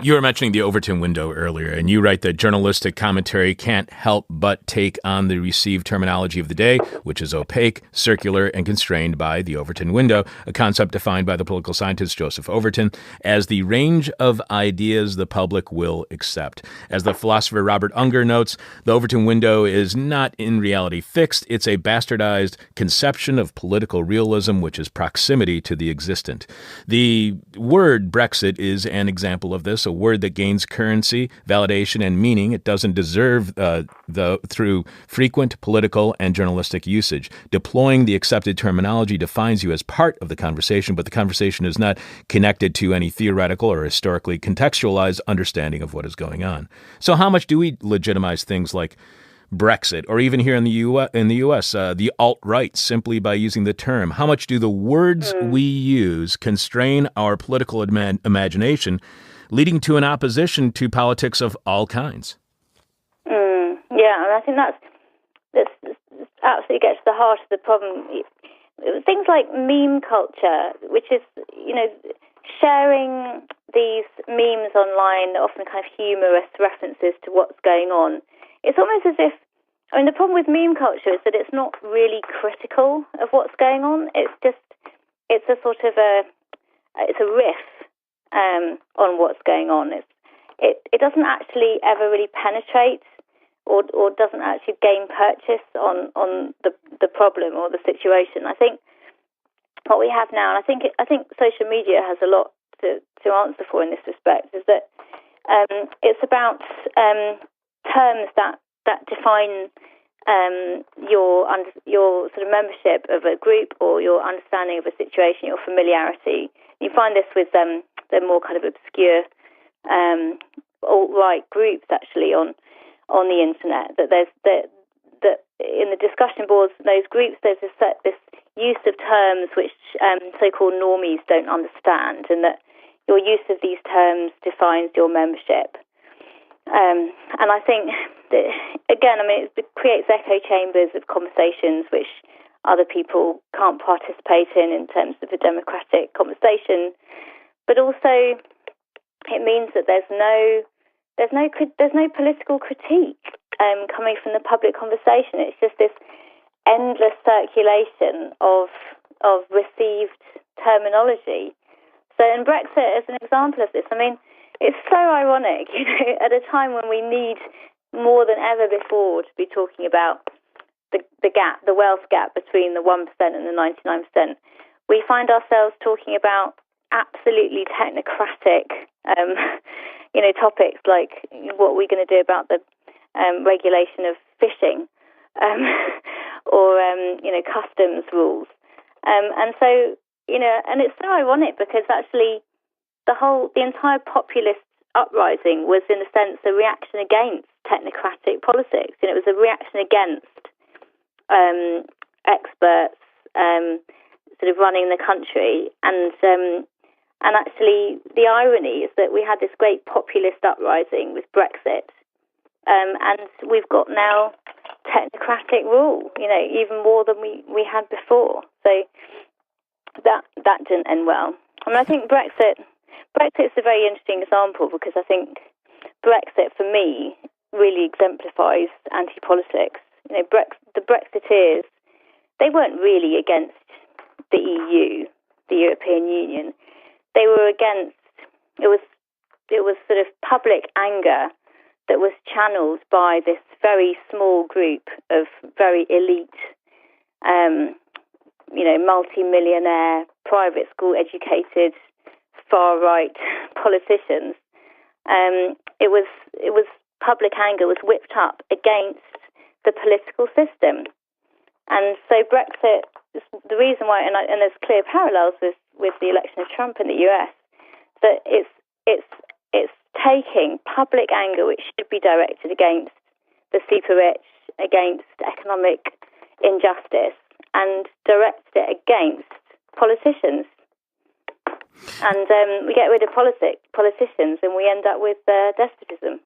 You were mentioning the Overton window earlier, and you write that journalistic commentary can't help but take on the received terminology of the day, which is opaque, circular, and constrained by the Overton window, a concept defined by the political scientist Joseph Overton as the range of ideas the public will accept. As the philosopher Robert Unger notes, the Overton window is not in reality fixed. It's a bastardized conception of political realism, which is proximity to the existent. The word Brexit is an example of this, a word that gains currency, validation, and meaning it doesn't deserve through frequent political and journalistic usage. Deploying the accepted terminology defines you as part of the conversation, but the conversation is not connected to any theoretical or historically contextualized understanding of what is going on. So how much do we legitimize things like Brexit, or even here in the U.S., the alt-right, simply by using the term? How much do the words we use constrain our political imagination, leading to an opposition to politics of all kinds? Yeah, and I think this absolutely gets to the heart of the problem. Things like meme culture, which is, sharing these memes online, often kind of humorous references to what's going on. It's almost as if, the problem with meme culture is that it's not really critical of what's going on. It's a sort of it's a riff on what's going on. It doesn't actually ever really penetrate or doesn't actually gain purchase on the problem or the situation. I think what we have now, and I think social media has a lot to answer for in this respect, is that it's about terms that define your sort of membership of a group or your understanding of a situation, your familiarity. You find this with the more kind of obscure alt-right groups actually on the internet. That there's that in the discussion boards, those groups, there's this use of terms which so-called normies don't understand, and that your use of these terms defines your membership. And I think that, again, it creates echo chambers of conversations which other people can't participate in terms of a democratic conversation. But also, it means that there's no political critique coming from the public conversation. It's just this endless circulation of received terminology. So, in Brexit, as an example of this, it's so ironic, at a time when we need more than ever before to be talking about the gap, the wealth gap between the 1% and the 99%. We find ourselves talking about absolutely technocratic, topics like what we're going to do about the regulation of fishing, or customs rules, and so and it's so ironic because actually the entire populist uprising was, in a sense, a reaction against technocratic politics. It was a reaction against experts sort of running the country, and actually the irony is that we had this great populist uprising with Brexit, and we've got now technocratic rule, even more than we had before. So that didn't end well. I think Brexit's a very interesting example because I think Brexit, for me, really exemplifies anti-politics. The Brexiteers, they weren't really against the EU, the European Union. They were against, it was sort of public anger that was channeled by this very small group of very elite, multi-millionaire, private school educated, far-right politicians. It was public anger was whipped up against the political system, and so Brexit. The reason why, and there's clear parallels with the election of Trump in the US, that it's taking public anger which should be directed against the super rich, against economic injustice, and directed it against politicians. And we get rid of politicians and we end up with despotism.